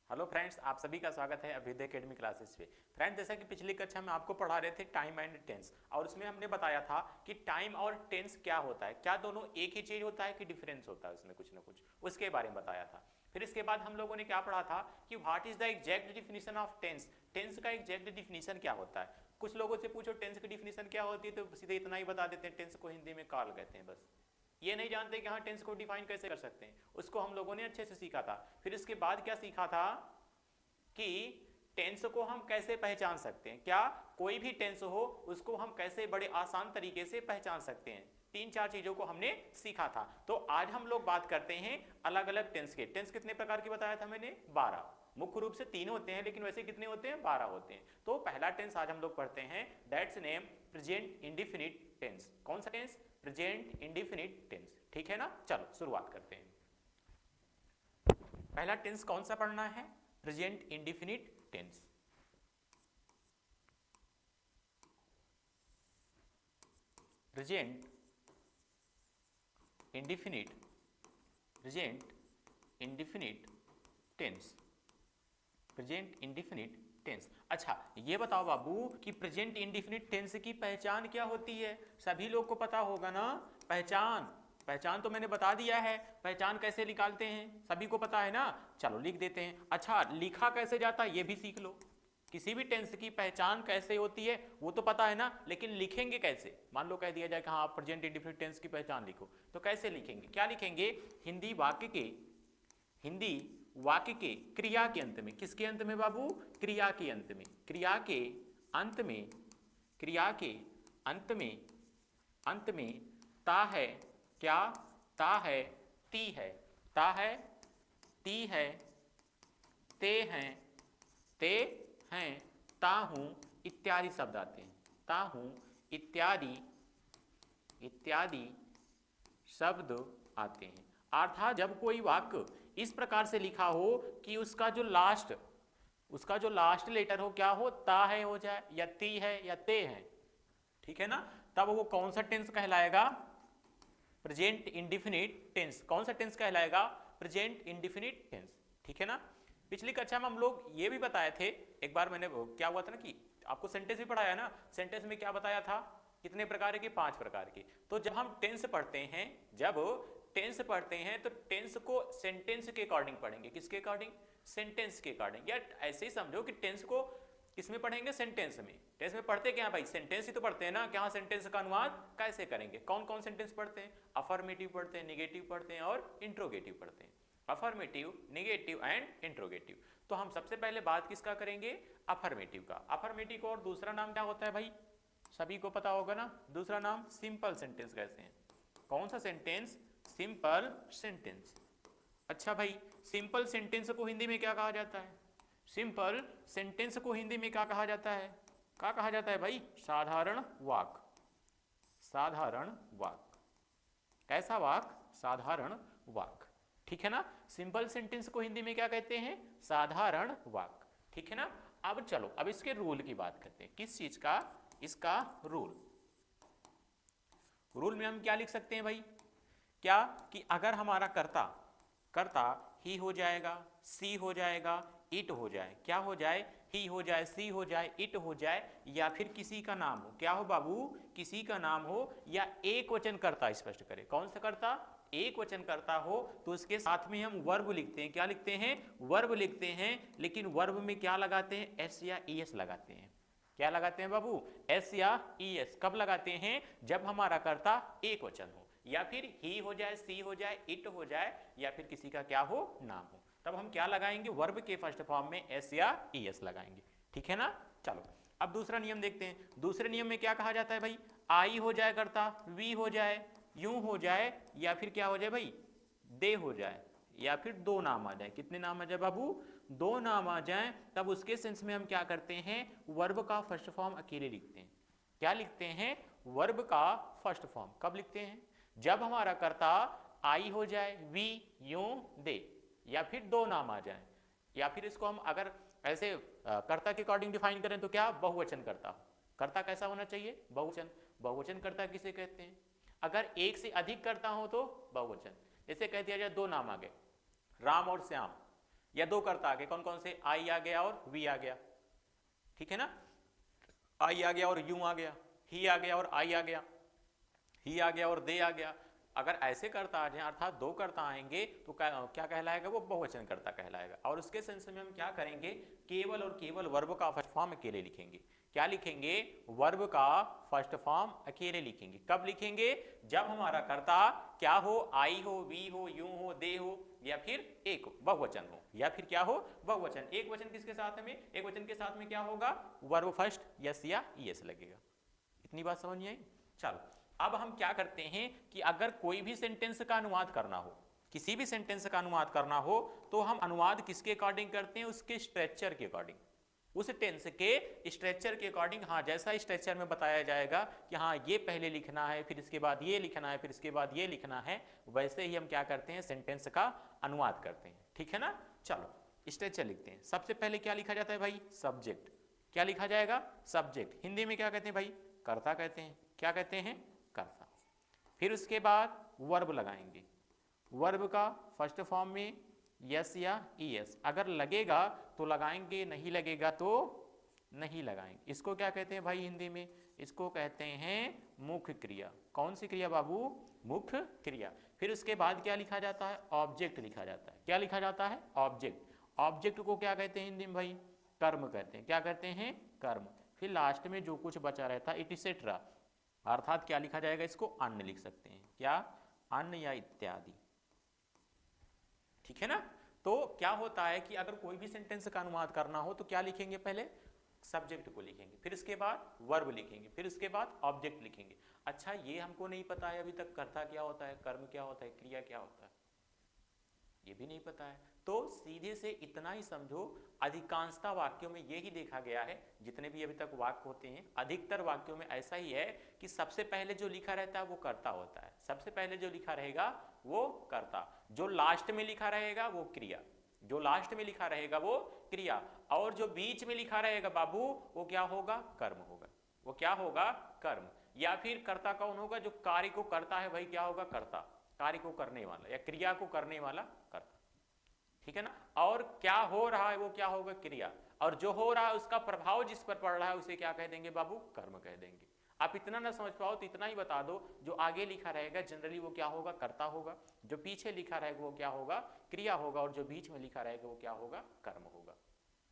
Hello friends, आप सभी का स्वागत है अभ्युदय एकेडमी क्लासेस पे। फ्रेंड्स, जैसा कि पिछली कक्षा में आपको पढ़ा रहे थे टाइम एंड टेंस, और उसमें हमने बताया था कि टाइम और टेंस क्या होता है, क्या दोनों एक ही चीज होता है कि डिफरेंस होता है उसमें कुछ ना कुछ, उसके बारे में बताया था। फिर इसके बाद हम लोगों ने क्या पढ़ा था कि what is the exact definition of tense, tense का एग्जैक्ट डिफिनेशन क्या होता है। कुछ लोगों से पूछो टेंस की डिफिनेशन क्या होती है तो सीधे इतना ही बता देते हैं, टेंस को हिंदी में काल कहते हैं, बस। ये नहीं जानते कि हाँ टेंस को डिफाइन कैसे कर सकते हैं, उसको हम लोगों ने अच्छे से सीखा था। फिर इसके बाद क्या सीखा था कि टेंस को हम कैसे पहचान सकते हैं, क्या कोई भी टेंस हो उसको हम कैसे बड़े आसान तरीके से पहचान सकते हैं। तीन चार चीजों को हमने सीखा था। तो आज हम लोग बात करते हैं अलग अलग टेंस के। टेंस कितने प्रकार की बताया था मैंने? 12। मुख्य रूप से तीन होते हैं, लेकिन वैसे कितने होते हैं? 12 होते हैं। तो पहला टेंस आज हम लोग पढ़ते हैं, that's name present indefinite tense. कौन सा टेंस? Present indefinite tense. ठीक है ना? चलो शुरुआत करते हैं। पहला टेंस कौन सा पढ़ना है? Present indefinite tense. Present indefinite, present indefinite tense, present indefinite tense. अच्छा, ये बताओ बाबू कि प्रेजेंट इंडिफिनिट टेंस की पहचान क्या होती है? सभी लोग को पता होगा ना पहचान। पहचान तो मैंने बता दिया है, पहचान कैसे निकालते हैं सभी को पता है ना। चलो लिख देते हैं। अच्छा, लिखा कैसे जाता है ये भी सीख लो। किसी भी टेंस की पहचान कैसे होती है वो तो पता है ना, लेकिन लिखेंगे कैसे? मान लो कह दिया जाए कि हाँ प्रेजेंट इंडिफिनिट टेंस की पहचान लिखो, तो कैसे लिखेंगे? क्या लिखेंगे? हिंदी वाक्य के, हिंदी वाक्य के क्रिया के अंत में। किसके अंत में बाबू? क्रिया के अंत में। क्रिया के अंत में, क्रिया के अंत में, अंत में ता है, क्या? ता है, ती है, ता है, ती है, ते हैं, ते हैं, ताहूं इत्यादि शब्द आते हैं। ताहूं इत्यादि, इत्यादि शब्द आते हैं। अर्थात जब कोई वाक्य इस प्रकार से लिखा हो कि उसका जो लास्ट, उसका जो लास्ट लेटर हो क्या हो? ता है हो जाए, या ती है, या ते है। ठीक है ना? तब वो कौन सा टेंस कहलाएगा? Present indefinite tense. कौन सा टेंस कहलाएगा? Present indefinite tense. ठीक है ना? पिछली कक्षा में हम लोग ये भी बताए थे, एक बार मैंने क्या हुआ था ना कि आपको सेंटेंस भी पढ़ाया ना। सेंटेंस में क्या बताया था? कितने प्रकार के? 5 प्रकार के। तो जब हम टेंस पढ़ते हैं, जब टेंस पढ़ते हैं तो टेंस को सेंटेंस के अकॉर्डिंग पढ़ेंगे। किसके अकॉर्डिंग? सेंटेंस के अकॉर्डिंग। या ऐसे ही समझो कि टेंस को किसमें पढ़ेंगे? सेंटेंस में। टेंस में पढ़ते क्या भाई? सेंटेंस ही तो पढ़ते हैं ना। क्या सेंटेंस का अनुवाद कैसे करेंगे? कौन कौन सेंटेंस पढ़ते हैं? अफर्मेटिव पढ़ते हैं, निगेटिव पढ़ते हैं और इंट्रोगेटिव पढ़ते हैं। Affirmative, negative and interrogative. तो हम सबसे पहले बात किसका करेंगे? अफर्मेटिव का। अफर्मेटिव का और दूसरा नाम क्या होता है भाई? सभी को पता होगा ना। दूसरा नाम सिंपल सेंटेंस कहते हैं। कौन सा सेंटेंस? Simple sentence. अच्छा भाई, सिंपल सेंटेंस को हिंदी में क्या कहा जाता है? सिंपल सेंटेंस को हिंदी में क्या कहा जाता है? क्या कहा जाता है भाई? साधारण वाक। साधारण वाक। कैसा वाक? साधारण वाक। ठीक है ना? सिंपल सेंटेंस को हिंदी में क्या कहते हैं? साधारण वाक। ठीक है ना? अब चलो, अब इसके रूल की बात करते हैं। किस चीज का? इसका रूल। रूल में हम क्या लिख सकते हैं भाई? क्या कि अगर हमारा कर्ता, कर्ता ही हो जाएगा, सी हो जाएगा, इट हो जाए। क्या हो जाए? ही हो जाए, सी हो जाए, इट हो जाए, या फिर किसी का नाम हो। क्या हो बाबू? किसी का नाम हो, या एक वचन कर्ता स्पष्ट करे। कौन सा कर्ता? एक वचन कर्ता हो तो उसके साथ में हम वर्ब लिखते हैं। क्या लिखते हैं? वर्ब लिखते हैं। लेकिन वर्ब में क्या लगाते हैं? एस या ई एस लगाते हैं। क्या लगाते हैं बाबू? एस या ई एस। कब लगाते हैं? जब हमारा कर्ता एक वचन हो, या फिर ही हो जाए, सी हो जाए, इट हो जाए, या फिर किसी का क्या हो? नाम हो। तब हम क्या लगाएंगे? वर्ब के फर्स्ट फॉर्म में एस या ई एस लगाएंगे। ठीक है ना? चलो, अब दूसरा नियम देखते हैं। दूसरे नियम में क्या कहा जाता है भाई? आई हो जाए कर्ता, वी हो जाए, यूं हो जाए, या फिर क्या हो जाए भाई? दे हो जाए, या फिर दो नाम आ जाए। कितने नाम आ जाए बाबू? दो नाम आ जाए। तब उसके सेंस में हम क्या करते हैं? वर्ब का फर्स्ट फॉर्म अकेले लिखते हैं। क्या लिखते हैं? वर्ब का फर्स्ट फॉर्म। कब लिखते हैं? जब हमारा कर्ता आई हो जाए, वी, यूं, दे, या फिर दो नाम आ जाए, या फिर इसको हम अगर ऐसे कर्ता के अकॉर्डिंग डिफाइन करें तो क्या? बहुवचन कर्ता। कर्ता कैसा होना चाहिए? बहुवचन। बहुवचन कर्ता किसे कहते हैं? अगर एक से अधिक कर्ता हो तो बहुवचन। जैसे कह दिया जाए दो नाम आ गए, राम और श्याम, या दो कर्ता आ गए, कौन कौन से, आई आ गया और वी आ गया, ठीक है ना, आई आ गया और यू आ गया, ही आ गया और आई आ गया, ही आ गया और दे आ गया। अगर ऐसे कर्ता आ जाए अर्थात दो कर्ता आएंगे तो क्या कहलाएगा, वो बहुवचन कर्ता कहलाएगा। और उसके सेंस में हम क्या करेंगे, केवल और केवल वर्ब का फर्स्ट फॉर्म अकेले लिखेंगे। क्या लिखेंगे, वर्ब का फर्स्ट फॉर्म अकेले लिखेंगे। कब लिखेंगे, जब हमारा कर्ता क्या हो, आई हो, वी हो, यू हो, दे हो, या फिर एक बहुवचन हो, या फिर क्या हो, बहुवचन। एक वचन किसके साथ में, एक वचन के साथ में क्या होगा, वर्ब फर्स्ट यस या ईएस लगेगा। इतनी बात समझ में आई। चलो अब हम क्या करते हैं कि अगर कोई भी सेंटेंस का अनुवाद करना हो, किसी भी सेंटेंस का अनुवाद करना हो, तो हम अनुवाद किसके अकॉर्डिंग करते हैं, उसके स्ट्रक्चर के अकॉर्डिंग, उस टेंस के स्ट्रक्चर के अकॉर्डिंग। हाँ, जैसा स्ट्रक्चर में बताया जाएगा कि हाँ ये पहले लिखना है, फिर इसके बाद ये लिखना है, फिर इसके बाद ये लिखना है, वैसे ही हम क्या करते हैं, सेंटेंस का अनुवाद करते हैं, ठीक है ना। चलो स्ट्रक्चर लिखते हैं। सबसे पहले क्या लिखा जाता है भाई, सब्जेक्ट। क्या लिखा जाएगा, सब्जेक्ट। हिंदी में क्या कहते हैं भाई, कर्ता कहते हैं। क्या कहते हैं, कर्ता। फिर उसके बाद वर्ब लगाएंगे। वर्ब का फर्स्ट फॉर्म में यस या ईएस, अगर लगेगा तो लगाएंगे, नहीं लगेगा तो नहीं लगाएंगे। इसको क्या कहते हैं भाई हिंदी में, इसको कहते हैं मुख्य क्रिया। कौन सी क्रिया बाबू, मुख्य क्रिया। फिर उसके बाद क्या लिखा जाता है, ऑब्जेक्ट लिखा जाता है। क्या लिखा जाता है, ऑब्जेक्ट। ऑब्जेक्ट को क्या कहते हैं हिंदी में भाई, कर्म कहते हैं। क्या कहते हैं, कर्म। फिर लास्ट में जो कुछ बचा रहता है इटिसेट्रा, अर्थात क्या लिखा जाएगा, इसको अन्य लिख सकते हैं। क्या, अन्य या इत्यादि, ठीक है ना। तो क्या होता है कि अगर कोई भी सेंटेंस का अनुवाद करना हो तो क्या लिखेंगे, पहले सब्जेक्ट को लिखेंगे, फिर इसके बाद वर्ब लिखेंगे, फिर इसके बाद ऑब्जेक्ट लिखेंगे। अच्छा ये हमको नहीं पता है अभी तक, कर्ता क्या होता है, कर्म क्या होता है, क्रिया क्या होता है, ये भी नहीं पता है। तो सीधे से इतना ही समझो, अधिकांशता वाक्यों में यही देखा गया है, जितने भी अभी तक वाक्य होते हैं अधिकतर वाक्यों में ऐसा ही है कि सबसे पहले जो लिखा रहता है वो कर्ता होता है। सबसे पहले जो लिखा रहेगा वो कर्ता, जो लास्ट में लिखा रहेगा वो क्रिया, जो लास्ट में लिखा रहेगा वो क्रिया, और जो बीच में लिखा रहेगा बाबू वो क्या होगा, कर्म होगा। वो क्या होगा, कर्म। या फिर कर्ता कौन होगा, जो कार्य को करता है भाई क्या होगा, कर्ता। कार्य को करने वाला या क्रिया को करने वाला कर्ता, ठीक है ना। और क्या हो रहा है वो क्या होगा, क्रिया। और जो हो रहा है उसका प्रभाव जिस पर पड़ रहा है उसे क्या कह देंगे बाबू, कर्म कह देंगे। आप इतना ना समझ पाओ तो इतना ही बता दो, जो आगे लिखा रहेगा जनरली वो क्या होगा, कर्ता होगा, जो पीछे लिखा रहेगा वो क्या होगा, क्रिया होगा, और जो बीच में लिखा रहेगा वो क्या होगा, कर्म होगा,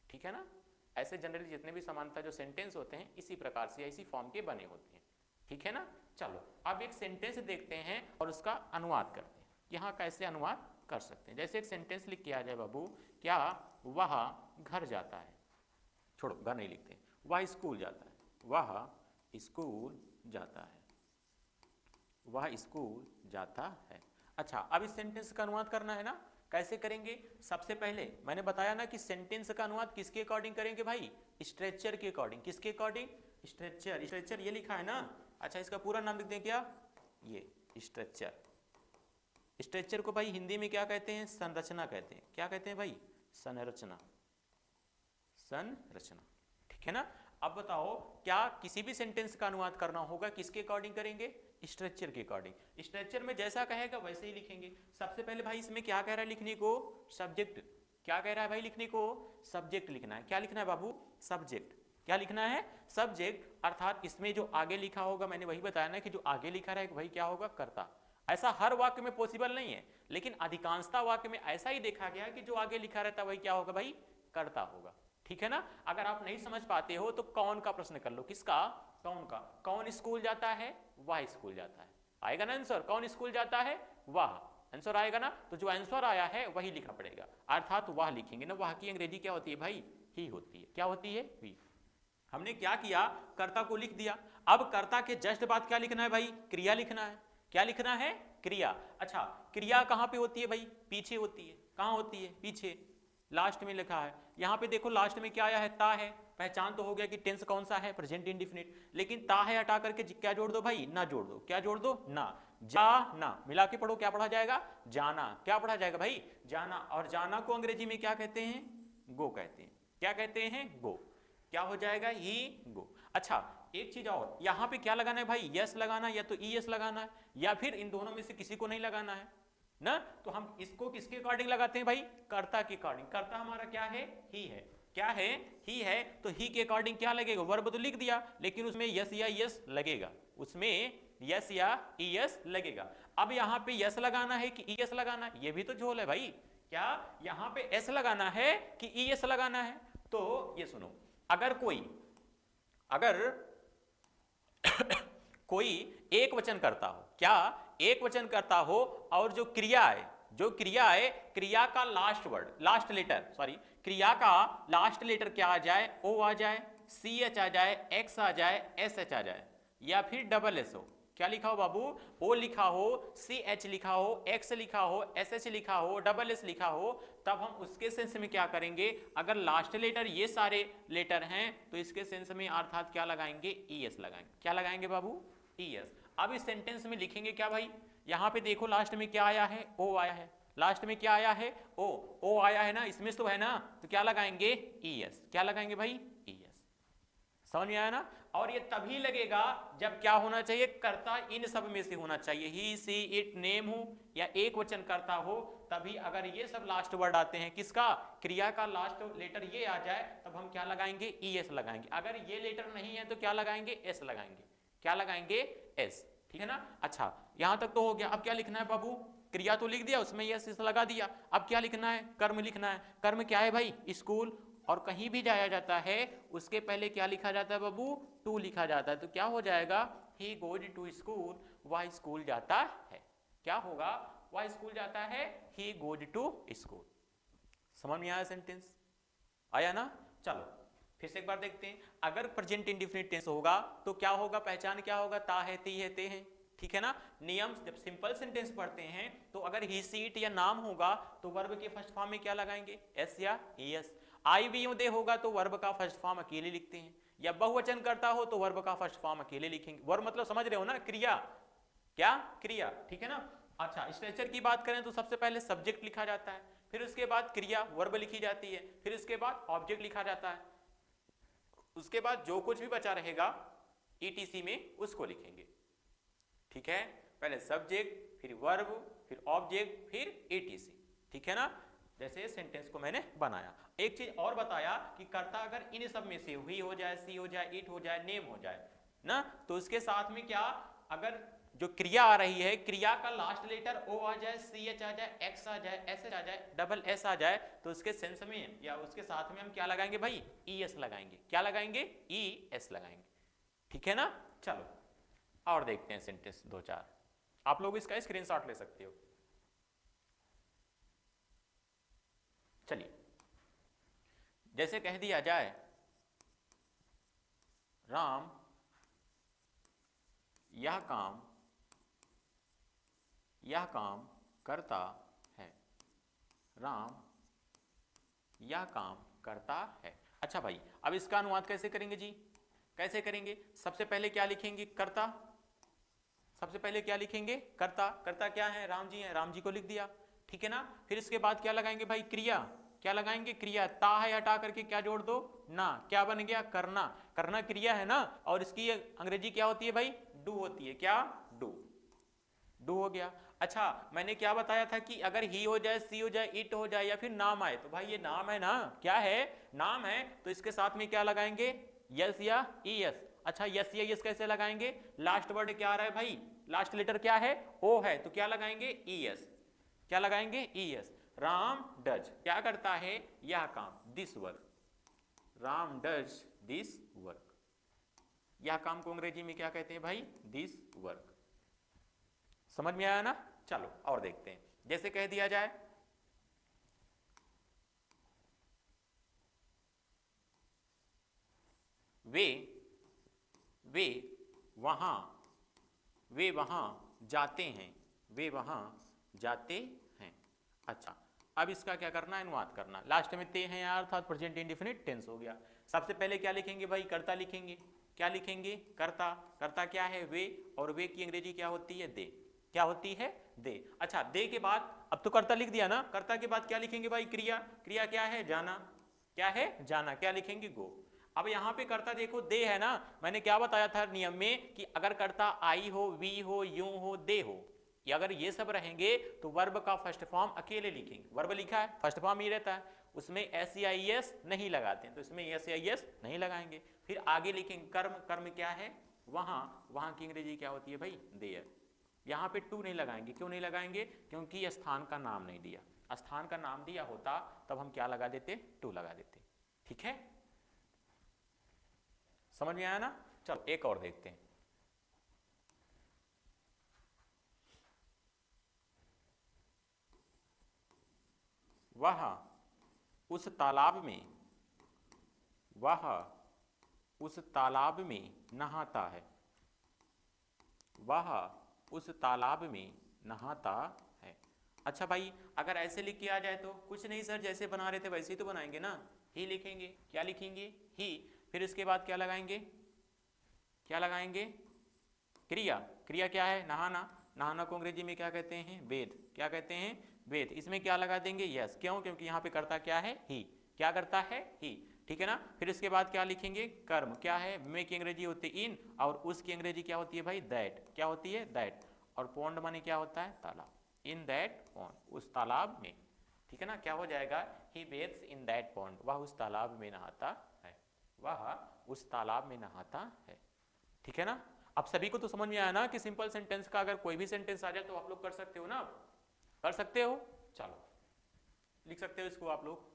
ठीक है ना। ऐसे जनरली जितने भी समानता जो सेंटेंस होते हैं इसी प्रकार से इसी फॉर्म के बने होते हैं, ठीक है ना। चलो अब एक सेंटेंस देखते हैं और उसका अनुवाद करते हैं, यहाँ कैसे अनुवाद कर सकते हैं। जैसे एक सेंटेंस लिख के आ जाए बाबू, क्या वह घर जाता है, छोड़ो घर नहीं लिखते, वह स्कूल जाता है, वह स्कूल जाता है, वह स्कूल जाता है। अच्छा अब इस सेंटेंस का अनुवाद करना है ना, कैसे करेंगे। सबसे पहले मैंने बताया ना कि सेंटेंस का अनुवाद किसके अकॉर्डिंग करेंगे भाई, स्ट्रक्चर के अकॉर्डिंग। किसके अकॉर्डिंग, स्ट्रक्चर। स्ट्रक्चर ये लिखा है ना, अच्छा इसका पूरा नाम लिख दें क्या, ये स्ट्रक्चर। स्ट्रक्चर को भाई हिंदी में क्या कहते हैं, संरचना कहते हैं। क्या कहते हैं भाई, संरचना, संरचना, ठीक है ना। अब बताओ क्या किसी भी सेंटेंस का अनुवाद करना होगा किसके अकॉर्डिंग करेंगे, स्ट्रक्चर के अकॉर्डिंग। स्ट्रक्चर में जैसा कहेगा वैसे ही लिखेंगे। सबसे पहले भाई इसमें क्या कह रहा है लिखने को, सब्जेक्ट। क्या कह रहा है भाई लिखने को, सब्जेक्ट लिखना है। क्या लिखना है बाबू, सब्जेक्ट। क्या लिखना है, सब्जेक्ट। अर्थात इसमें जो आगे लिखा होगा, मैंने वही बताया ना कि जो आगे लिखा रहेगा भाई क्या होगा, कर्ता। ऐसा हर वाक्य में पॉसिबल नहीं है, लेकिन अधिकांशता वाक्य में ऐसा ही देखा गया कि जो आगे लिखा रहता है वही क्या होगा भाई, कर्ता होगा, ठीक है ना। अगर आप नहीं समझ पाते हो तो कौन का प्रश्न कर लो, किसका, कौन का। कौन स्कूल जाता है, वह स्कूल जाता है, आएगा ना आंसर। कौन स्कूल जाता है, वह आंसर आएगा ना। तो जो आंसर आया है वही लिखना पड़ेगा, अर्थात वह लिखेंगे ना। वह की अंग्रेजी क्या होती है भाई, ही होती है। क्या होती है, ही। हमने क्या किया, कर्ता को लिख दिया। अब कर्ता के जस्ट बाद क्या लिखना है भाई, क्रिया लिखना है। क्या लिखना है, क्रिया। अच्छा क्रिया कहां पे होती है भाई, पीछे होती है। कहां होती है, पीछे, लास्ट में लिखा है। यहां पे देखो लास्ट में क्या आया है, ता है। पहचान तो हो गया कि टेंस कौन सा है, प्रेजेंट इंडेफिनिट। लेकिन ता है हटा करके क्या जोड़ दो भाई, ना जोड़ दो। क्या जोड़ दो, ना। जाना, मिला के पढ़ो क्या पढ़ा जाएगा, जाना। क्या पढ़ा जाएगा भाई, जाना। और जाना को अंग्रेजी में क्या कहते हैं, गो कहते हैं। क्या कहते हैं, गो। क्या हो जाएगा, ही, गो। अच्छा एक चीज और, यहां पे क्या लगाना है भाई, यस लगाना है, या तो ईएस लगाना है, या फिर इन दोनों में से किसी को नहीं लगाना है। ना, तो हम इसको किसके अकॉर्डिंग लगाते हैं भाई, कर्ता के अकॉर्डिंग। कर्ता हमारा क्या है, ही है, क्या है, ही है, तो ही के अकॉर्डिंग क्या लगेगा, वर्ब तो लिख दिया लेकिन उसमें यस या यस लगेगा, उसमें यस या ईएस लगेगा। अब यहां पे यस लगाना है कि ईएस लगाना है, ये भी तो झोल है भाई, क्या यहां पे एस लगाना है कि ईएस लगाना है। तो ये सुनो, अगर कोई एक वचन करता हो, क्या एक वचन करता हो, और जो क्रिया है, क्रिया का last word, last letter, sorry, क्रिया का लास्ट लेटर क्या आ जाए, ओ आ जाए, सी एच आ जाए, एक्स आ जाए, एस एच आ जाए, या फिर डबल एस हो। क्या लिखा हो बाबू, ओ लिखा हो, सी एच लिखा हो, एक्स लिखा हो, एस एच लिखा हो, डबल एस लिखा हो, तब हम उसके सेंस में क्या करेंगे, अगर लास्ट लेटर ये सारे लेटर हैं तो इसके सेंस में अर्थात क्या लगाएंगे, ईएस लगाएंगे। क्या लगाएंगे बाबू, ईएस। अब इस सेंटेंस में लिखेंगे क्या भाई, यहां पे देखो लास्ट में क्या आया है, ओ आया है, लास्ट में क्या आया है, ओ आया है ना, इसमें तो है ना, तो क्या लगाएंगे, ईएस। क्या लगाएंगे भाई, ईएस। समझ में आया ना। और ये तभी लगेगा जब क्या होना चाहिए, कर्ता इन सब में से होना चाहिए, ही सी इट नेम हो या एक वचन करता हो, तभी अगर ये सब लास्ट वर्ड आते हैं, किसका, क्रिया का लास्ट लेटर ये आ जाए, तब हम क्या लगाएंगे, ईएस लगाएंगे। अगर ये लेटर नहीं है तो क्या लगाएंगे, एस लगाएंगे। क्या लगाएंगे, एस। ठीक है ना। अच्छा, यहां तक तो हो गया। अब क्या लिखना है बाबू, क्रिया तो लिख दिया, उसमें यस लगा दिया। अब क्या लिखना है, कर्म लिखना है। कर्म क्या है भाई, स्कूल। और कहीं भी जाया जाता है उसके पहले क्या लिखा जाता है बाबू, टू लिखा जाता है। तो क्या हो जाएगा, ही गोज टू स्कूल, वह स्कूल जाता है। क्या होगा, वह स्कूल जाता है, ही गोज टू स्कूल। समझ में आया सेंटेंस, आया ना। चलो फिर से एक बार देखते हैं। अगर प्रेजेंट इंडेफिनिट टेंस होगा तो क्या होगा, पहचान क्या होगा, ता है, ती है, ते हैं। ठीक है ना। नियम, जब सिंपल सेंटेंस पढ़ते हैं तो अगर ही सीट या नाम होगा तो वर्ब के फर्स्ट फॉर्म में क्या लगाएंगे, एस या एस। आई भी दे होगा तो वर्ब का फर्स्ट फॉर्म अकेले लिखते हैं, या बहुवचन करता हो तो वर्ब का फर्स्ट फॉर्म अकेले लिखेंगे। वर्ब मतलब समझ रहे हो ना, क्रिया, क्या क्रिया। ठीक है ना। अच्छा, स्ट्रक्चर की बात करें तो सबसे पहले सब्जेक्ट लिखा जाता है, फिर उसके बाद क्रिया वर्ब लिखी जाती है, फिर उसके बाद ऑब्जेक्ट लिखा जाता है, उसके बाद जो कुछ भी बचा रहेगा ईटीसी में उसको लिखेंगे। ठीक है, पहले सब्जेक्ट, फिर वर्ब, फिर ऑब्जेक्ट, फिर ईटीसी। ठीक है ना। जैसे सेंटेंस को मैंने बनाया। एक चीज और बताया कि कर्ता अगर इन सब में से हुई हो जाए, सी हो जाए, इट हो जाए, नेम हो जाए ना, तो उसके साथ में क्या, अगर जो क्रिया आ रही है, क्रिया का लास्ट लेटर ओ आ जाए, सी एच आ जाए, एक्स आ जाए, एस एच आ जाए, डबल एस आ जाए, तो उसके सेंस में या उसके साथ में हम क्या लगाएंगे भाई, ई एस लगाएंगे। क्या लगाएंगे, ई एस लगाएंगे। ठीक है ना। चलो और देखते हैं सेंटेंस दो चार, आप लोग इसका स्क्रीनशॉट ले सकते हो। चलिए, जैसे कह दिया जाए, राम यह काम करता है, राम यह काम करता है। अच्छा भाई, अब इसका अनुवाद कैसे करेंगे जी, कैसे करेंगे, सबसे पहले क्या लिखेंगे, कर्ता। सबसे पहले क्या लिखेंगे, कर्ता। कर्ता क्या है, राम जी हैं, राम जी को लिख दिया। ठीक है ना। फिर इसके बाद क्या लगाएंगे भाई, क्रिया। क्या लगाएंगे, क्रिया। ता है हटा करके क्या जोड़ दो, ना। क्या बन गया, करना। करना क्रिया है ना, और इसकी अंग्रेजी क्या होती है भाई, डू होती है। क्या, डू। डू हो गया। अच्छा, मैंने क्या बताया था कि अगर ही हो जाए, सी हो जाए, इट हो जाए, या फिर नाम आए, तो भाई ये नाम है ना, क्या है, नाम है, तो इसके साथ में क्या लगाएंगे, यस या ई एस। अच्छा, यस या यस कैसे लगाएंगे, लास्ट वर्ड क्या आ रहा है भाई, लास्ट लेटर क्या है, ओ है, तो क्या लगाएंगे, ई एस। क्या लगाएंगे, ई एस। राम डज, क्या करता है, यह काम, this work. Ram does this work. यह काम को अंग्रेजी में क्या कहते हैं भाई, दिस वर्क। समझ में आया ना। चलो और देखते हैं। जैसे कह दिया जाए, वे वे वहां वे वहां जाते हैं, वे वहां जाते हैं। अच्छा, अब इसका क्या करना है, अनुवाद करना। लास्ट में ते हैं यार, अर्थात प्रेजेंट इंडेफिनिट टेंस हो गया। सबसे पहले क्या लिखेंगे भाई, कर्ता लिखेंगे। क्या लिखेंगे, कर्ता। कर्ता क्या है, वे, और वे की अंग्रेजी क्या होती है, दे। क्या होती है, दे। अच्छा, दे के बाद, अब तो कर्ता लिख दिया ना, कर्ता के बाद क्या लिखेंगे भाई, क्रिया। क्रिया क्या है, जाना। क्या है, जाना। क्या लिखेंगे, गो। अब यहां पे कर्ता देखो, दे है ना, मैंने क्या बताया था नियम में कि अगर कर्ता आई हो, वी हो, यू हो, दे हो, अगर ये सब रहेंगे तो वर्ब का फर्स्ट फॉर्म अकेले लिखेंगे। वर्ब लिखा है, फर्स्ट फॉर्म ही रहता है, उसमें एस या ई एस नहीं लगाते हैं, तो इसमें एस या ई एस नहीं लगाएंगे। फिर आगे लिखेंगे कर्म। कर्म क्या है? वहां की अंग्रेजी क्या होती है भाई? देयर। यहाँ पे टू नहीं लगाएंगे। क्यों नहीं लगाएंगे? क्योंकि स्थान का नाम नहीं दिया। स्थान का नाम दिया होता तब हम क्या लगा देते? टू लगा देते। ठीक है, समझ में आया ना? चलो एक और देखते हैं। वह उस तालाब में, वह उस तालाब में नहाता है। वह उस तालाब में नहाता है। अच्छा भाई, अगर ऐसे लिख के आ जाए तो कुछ नहीं सर, जैसे बना रहे थे वैसे ही तो बनाएंगे ना। ही लिखेंगे। क्या लिखेंगे? ही। फिर इसके बाद क्या लगाएंगे? क्या लगाएंगे? क्रिया। क्रिया क्या है? नहाना। नहाना को अंग्रेजी में क्या कहते हैं? बेथ। क्या कहते हैं? बेथ। इसमें क्या लगा देंगे? यस। क्यों? क्योंकि यहाँ पे करता क्या है? ही। क्या करता है? ही। ठीक है ना? फिर इसके बाद क्या लिखेंगे? कर्म। क्या है? में की अंग्रेजी होती है इन, और उसकी अंग्रेजी क्या होती है भाई? दैट। क्या होती है? दैट। और पॉन्ड माने क्या होता है? तालाब। इन दैट पॉन्ड, उस तालाब में। ठीक है ना? क्या हो जाएगा? ही बेथ्स इन दैट पॉन्ड, वह उस तालाब में नहाता है। वह उस तालाब में नहाता है। ठीक है ना? अब सभी को तो समझ में आया ना कि सिंपल सेंटेंस का अगर कोई भी सेंटेंस आ जाए तो आप लोग कर सकते हो ना? कर सकते हो। चलो लिख सकते हो इसको आप लोग।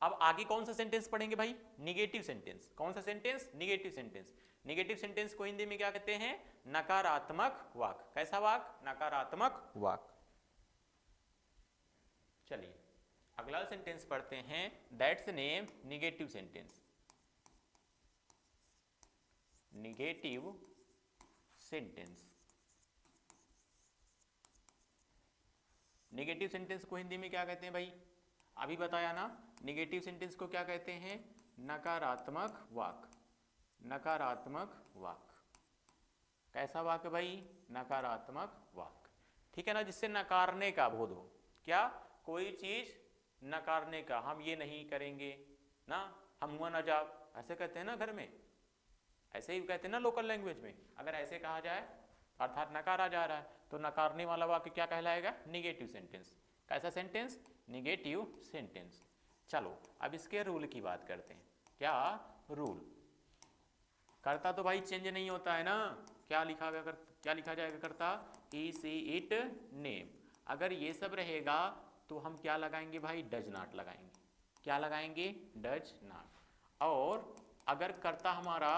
अब आगे कौन सा सेंटेंस पढ़ेंगे भाई? Negative sentence. कौन सा sentence? Negative sentence. Negative sentence को हिंदी में क्या कहते हैं? नकारात्मक वाक्य। कैसा वाक्य? नकारात्मक वाक्य। चलिए अगला सेंटेंस पढ़ते हैं। That's name negative sentence. Negative sentence. Negative sentence को हिंदी में क्या कहते हैं भाई? अभी बताया ना। निगेटिव सेंटेंस को क्या कहते हैं? नकारात्मक वाक्य। नकारात्मक वाक्य। कैसा वाक्य भाई? नकारात्मक वाक्य। ठीक है ना? जिससे नकारने का बोध हो। क्या? कोई चीज नकारने का। हम ये नहीं करेंगे ना, हम हुआ ना जाब, ऐसे कहते हैं ना घर में, ऐसे ही कहते हैं ना लोकल लैंग्वेज में। अगर ऐसे कहा जाए अर्थात नकारा जा रहा है, तो नकारने वाला वाक्य क्या कहलाएगा? Negative sentence. कैसा सेंटेंस? Negative sentence. चलो अब इसके रूल की बात करते हैं। क्या रूल? करता तो भाई चेंज नहीं होता है ना। क्या लिखा गया? क्या लिखा जाएगा? करता ही सी इट नेम। अगर ये सब रहेगा तो हम क्या लगाएंगे भाई? डज नॉट लगाएंगे। क्या लगाएंगे? Does not. और अगर करता हमारा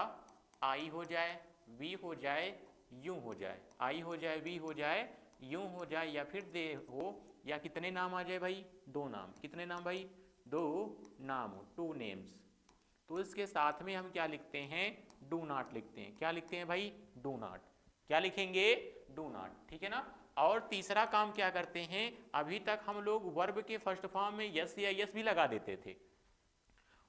आई हो जाए, वी हो जाए, यूं हो जाए, आई हो जाए, वी हो जाए, यूं हो जाए, या फिर दे हो, या कितने नाम आ जाए भाई? दो नाम। कितने नाम भाई? दो नाम हो, टू नेम्स, तो इसके साथ में हम क्या लिखते हैं? डू नॉट लिखते हैं। क्या लिखते हैं भाई? Do not. क्या लिखेंगे? Do not. ठीक है ना? और तीसरा काम क्या करते हैं? अभी तक हम लोग वर्ब के फर्स्ट फॉर्म में यस या यस भी लगा देते थे।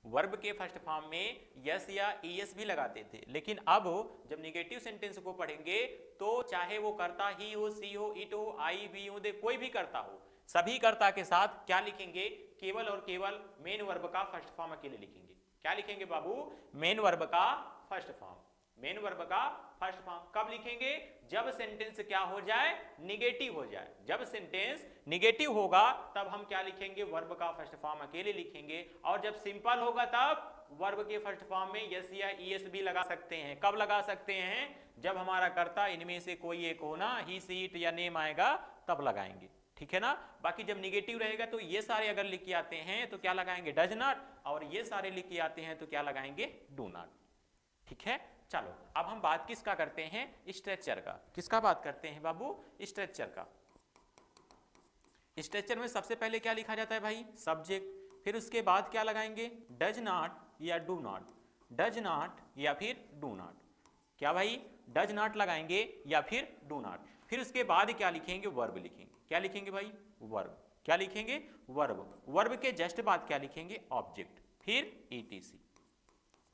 वर्ब के फर्स्ट फॉर्म में यस या ईएस भी लगाते थे, लेकिन अब जब निगेटिव सेंटेंस को पढ़ेंगे तो चाहे वो कर्ता ही हो, सी हो, इट हो, आई, बी हो, दे, कोई भी कर्ता हो, सभी कर्ता के साथ क्या लिखेंगे? केवल और केवल मेन वर्ब का फर्स्ट फॉर्म अकेले लिखेंगे। क्या लिखेंगे बाबू? मेन वर्ब का फर्स्ट फॉर्म। मेन वर्ब का फर्स्ट फॉर्म कब लिखेंगे? जब सेंटेंस क्या हो जाए? निगेटिव हो जाए। जब सेंटेंस निगेटिव होगा तब हम क्या लिखेंगे? वर्ब का फर्स्ट फॉर्म अकेले लिखेंगे। और जब सिंपल होगा तब वर्ब के फर्स्ट फॉर्म में यस या ईएस भी लगा सकते हैं। कब लगा सकते हैं? जब हमारा कर्ता इनमें से कोई एक हो ना, ही, सी, इट या नेम आएगा तब लगाएंगे। ठीक है ना? बाकी जब निगेटिव रहेगा तो ये सारे अगर लिख के आते हैं तो क्या लगाएंगे? Does not. और ये सारे लिख के आते हैं तो क्या लगाएंगे? Do not. ठीक है? चलो अब हम बात किसका करते हैं? स्ट्रेचर का। किसका बात करते हैं बाबू? स्ट्रेचर का। स्ट्रेचर में सबसे पहले क्या लिखा जाता है भाई? सब्जेक्ट। फिर उसके बाद क्या लगाएंगे? डज नॉट या डू नॉट। डज नॉट या फिर डू नॉट। क्या भाई? डज नॉट लगाएंगे या फिर डू नॉट। फिर उसके बाद क्या लिखेंगे? वर्ब लिखेंगे। क्या लिखेंगे भाई? वर्ब। क्या लिखेंगे? वर्ब। वर्ब के जस्ट बाद क्या लिखेंगे? ऑब्जेक्ट। फिर ईटीसी।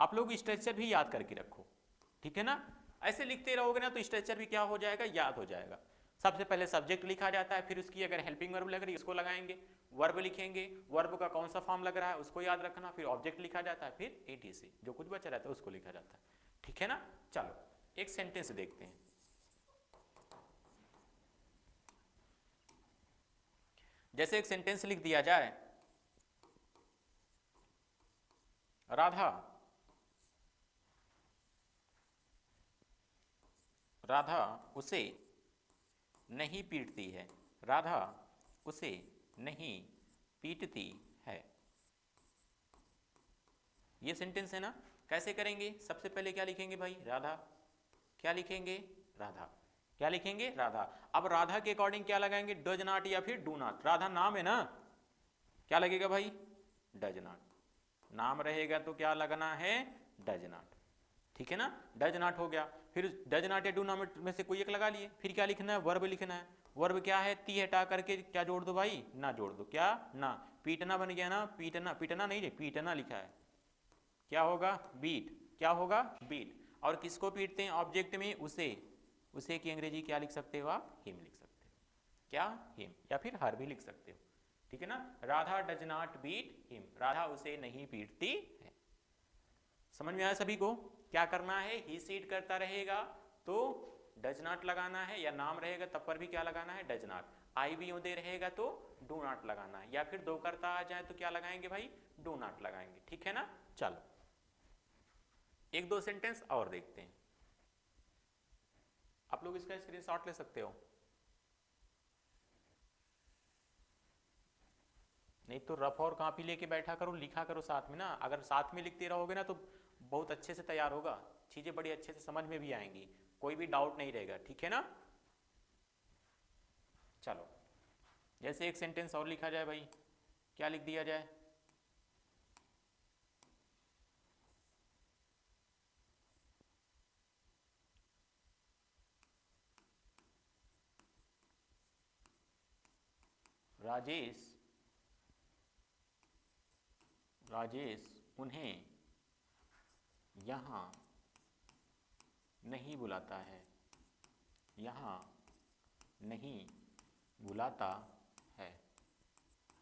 आप लोग स्ट्रक्चर भी याद करके रखो। ठीक है ना? ऐसे लिखते रहोगे ना तो स्ट्रक्चर भी क्या हो जाएगा? याद हो जाएगा। सबसे पहले सब्जेक्ट लिखा जाता है, फिर उसकी अगर हेल्पिंग वर्ब लग रही है उसको लगाएंगे, वर्ब लिखेंगे, वर्ब का कौन सा फॉर्म लग रहा है उसको याद रखना, फिर ऑब्जेक्ट लिखा जाता है, फिर एटीसी जो कुछ बचा रहता है उसको लिखा जाता है। ठीक है ना? चलो एक सेंटेंस देखते हैं। जैसे एक सेंटेंस लिख दिया जाए, राधा राधा उसे नहीं पीटती है, राधा उसे नहीं पीटती है। ये सेंटेंस है ना। कैसे करेंगे? सबसे पहले क्या लिखेंगे भाई? राधा। क्या लिखेंगे? राधा। क्या लिखेंगे? राधा। अब राधा के अकॉर्डिंग क्या लगाएंगे? डज नॉट या फिर डू नॉट। राधा नाम है ना, क्या लगेगा भाई? Does not. नाम रहेगा तो क्या लगना है? Does not. ठीक है ना, डज नॉट हो गया। फिर डज नॉट या डू नॉट में से कोई एक लगा लिए। फिर क्या लिखना है? वर्ब लिखना है। वर्ब क्या है? ती हटा करके क्या जोड़ दो भाई? ना जोड़ दो। क्या? ना। पीटना बन गया ना, पीटना। पीटना नहीं, पीटना लिखा है। क्या होगा? बीट। क्या होगा? बीट। और किसको पीटते हैं ऑब्जेक्ट में? उसे। उसे की अंग्रेजी क्या लिख सकते हो आप? हिम लिख सकते हो। क्या? हिम। या फिर हर भी लिख सकते हो। ठीक है ना। Radha does not beat him, Radha उसे नहीं पीटती है। समझ में आया सभी को? क्या करना है? ही सीट करता रहेगा तो डज नॉट लगाना है, या नाम रहेगा तब पर भी क्या लगाना है? Does not. आई भी दे रहेगा तो डू नॉट लगाना है, या फिर दो करता आ जाए तो क्या लगाएंगे भाई? डू नॉट लगाएंगे। ठीक है ना। चलो एक दो सेंटेंस और देखते हैं। आप लोग इसका स्क्रीनशॉट ले सकते हो, नहीं तो रफ और कॉपी लेके बैठा करो, लिखा करो साथ में ना। अगर साथ में लिखते रहोगे ना तो बहुत अच्छे से तैयार होगा, चीज़ें बड़ी अच्छे से समझ में भी आएंगी, कोई भी डाउट नहीं रहेगा। ठीक है ना। चलो जैसे एक सेंटेंस और लिखा जाए भाई, क्या लिख दिया जाए? राजेश राजेश उन्हें यहाँ नहीं बुलाता है, यहाँ नहीं बुलाता है।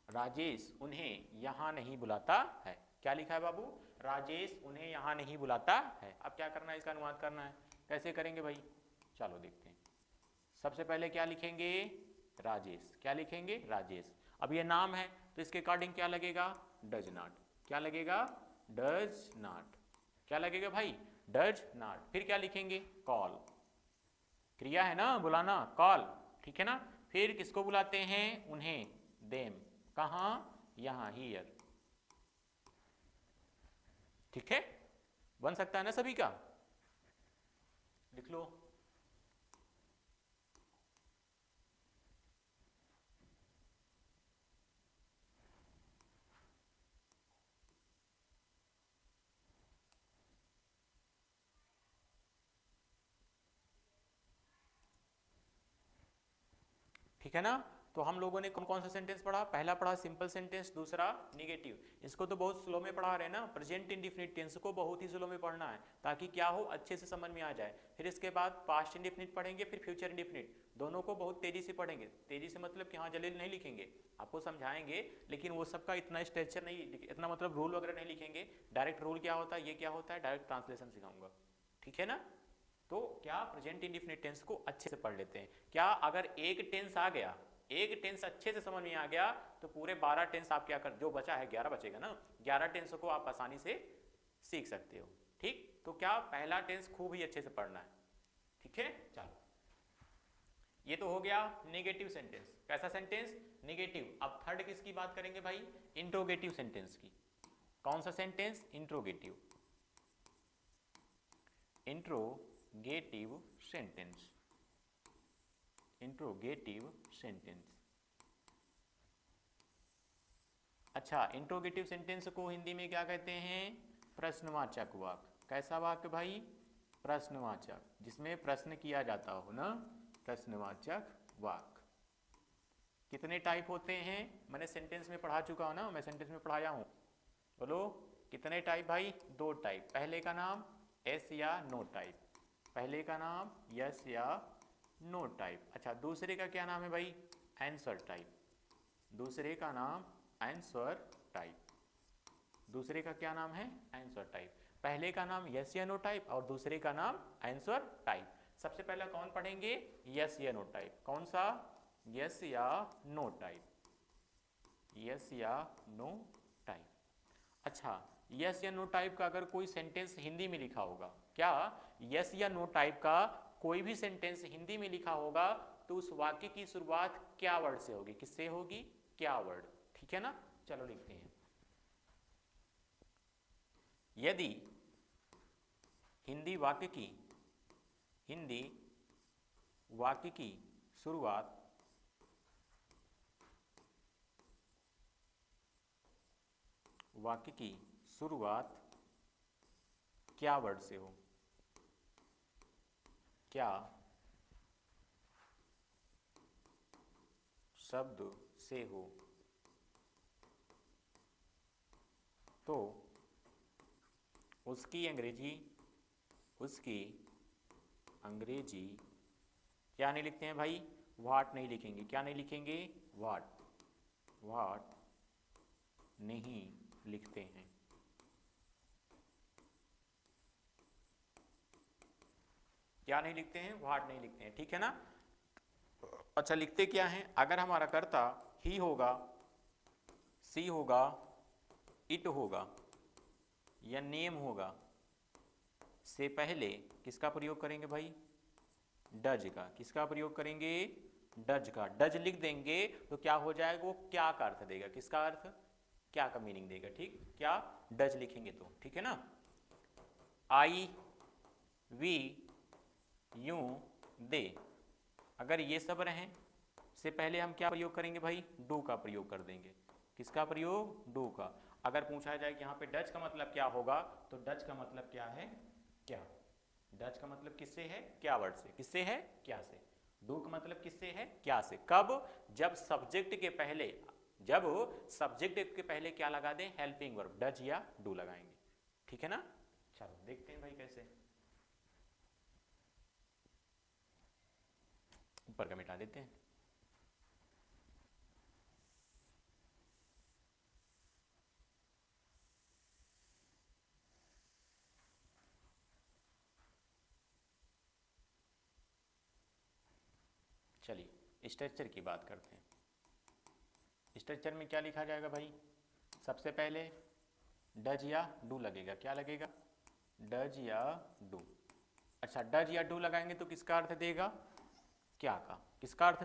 राजेश उन्हें यहाँ नहीं बुलाता है। क्या लिखा है बाबू? राजेश उन्हें यहाँ नहीं बुलाता है। अब क्या करना है? इसका अनुवाद करना है। कैसे करेंगे भाई? चलो देखते हैं। सबसे पहले क्या लिखेंगे? राजेश। क्या लिखेंगे? राजेश। अब ये नाम है तो इसके अकॉर्डिंग क्या लगेगा? Does not. क्या लगेगा? Does not. क्या लगेगा भाई? Does not. फिर क्या लिखेंगे? कॉल। क्रिया है ना बुलाना, कॉल। ठीक है ना। फिर किसको बुलाते हैं? उन्हें, देम। कहाँ? यहाँ, हियर। ठीक है, बन सकता है ना सभी का? लिख लो। ठीक है ना। तो हम लोगों ने कौन कौन सा सेंटेंस पढ़ा? पहला पढ़ा सिंपल सेंटेंस, दूसरा निगेटिव। इसको तो बहुत स्लो में पढ़ा रहे हैं ना, प्रेजेंट इंडिफिनिट टेंस को बहुत ही स्लो में पढ़ना है ताकि क्या हो, अच्छे से समझ में आ जाए। फिर इसके बाद पास्ट इंडिफिनिट पढ़ेंगे, फिर फ्यूचर इंडिफिनिट। दोनों को बहुत तेजी से पढ़ेंगे। तेजी से मतलब कि हाँ जल्दी नहीं लिखेंगे, आपको समझाएंगे, लेकिन वो सबका इतना स्ट्रक्चर नहीं, इतना मतलब रूल वगैरह नहीं लिखेंगे। डायरेक्ट रूल क्या होता है, ये क्या होता है, डायरेक्ट ट्रांसलेशन सिखाऊंगा। ठीक है ना। तो क्या प्रेजेंट इंडिफिनिट टेंस को अच्छे से पढ़ लेते हैं। क्या अगर एक टेंस आ गया, एक टेंस अच्छे से समझ में आ गया तो पूरे 12 टेंस आप क्या कर, जो बचा है 11 बचेगा ना, 11 टेंस को आप आसानी से सीख सकते हो। ठीक, तो क्या पहला टेंस खूब ही अच्छे से पढ़ना है। ठीक है। चलो ये तो हो गया नेगेटिव सेंटेंस। कैसा सेंटेंस? नेगेटिव। अब थर्ड किसकी बात करेंगे भाई? इंट्रोगेटिव सेंटेंस की। कौन सा sentence? Interrogative. Interrogative sentence. Interrogative sentence. अच्छा, इंट्रोगेटिव सेंटेंस को हिंदी में क्या कहते हैं? प्रश्नवाचक वाक्य। कैसा वाक्य भाई? प्रश्नवाचक, जिसमें प्रश्न किया जाता हो ना, प्रश्नवाचक वाक्य। कितने टाइप होते हैं? मैंने सेंटेंस में पढ़ा चुका हूं ना, मैं सेंटेंस में पढ़ाया हूं। बोलो कितने टाइप भाई? दो टाइप। पहले का नाम एस या नो टाइप। पहले का नाम यस या नो टाइप। अच्छा, दूसरे का क्या नाम है भाई? Answer type. दूसरे का नाम आंसर टाइप। दूसरे का क्या नाम है? Answer type. पहले का नाम यस या नो टाइप और दूसरे का नाम आंसर टाइप। सबसे पहला कौन पढ़ेंगे? यस या नो टाइप। कौन सा? यस या नो टाइप। यस या नो टाइप। अच्छा, यस या नो टाइप का अगर कोई सेंटेंस हिंदी में लिखा होगा, क्या यस या नो टाइप का कोई भी सेंटेंस हिंदी में लिखा होगा तो उस वाक्य की शुरुआत क्या वर्ड से होगी, किससे होगी, क्या वर्ड, ठीक है ना। चलो लिखते हैं, यदि हिंदी वाक्य की शुरुआत क्या वर्ड से हो, क्या शब्द से हो, तो उसकी अंग्रेजी क्या नहीं लिखते हैं भाई, व्हाट नहीं लिखेंगे, क्या नहीं लिखेंगे, व्हाट नहीं लिखते हैं। क्या नहीं लिखते हैं, व्हाट नहीं लिखते हैं, ठीक है ना। अच्छा, लिखते क्या हैं, अगर हमारा कर्ता ही होगा, सी होगा, इट होगा या नेम होगा, से पहले किसका प्रयोग करेंगे भाई, डज का। किसका प्रयोग करेंगे, डज का। डज लिख देंगे तो क्या हो जाएगा, वो क्या का अर्थ देगा, किसका अर्थ, क्या का मीनिंग देगा, ठीक, क्या, डज लिखेंगे तो, ठीक है ना। आई, वी, यू, दे, अगर ये सब रहें से पहले हम क्या प्रयोग करेंगे भाई, डू का प्रयोग कर देंगे। किसका प्रयोग, डू का। अगर पूछा जाए कि यहाँ पे डच का मतलब क्या होगा, तो डच का मतलब क्या है, क्या। डच का मतलब किससे है, क्या वर्ड से, किससे है, क्या से। डू का मतलब किससे है, क्या से। कब, जब सब्जेक्ट के पहले क्या लगा दें, हेल्पिंग वर्ब, डच या डू लगाएंगे, ठीक है ना। चलो देखते हैं भाई कैसे, ऊपर का मिटा देते हैं। चलिए स्ट्रक्चर की बात करते हैं। स्ट्रक्चर में क्या लिखा जाएगा भाई, सबसे पहले डज या डू लगेगा, क्या लगेगा, डज या डू। अच्छा, डज या डू लगाएंगे तो किसका अर्थ देगा, क्या का। किसका अर्थ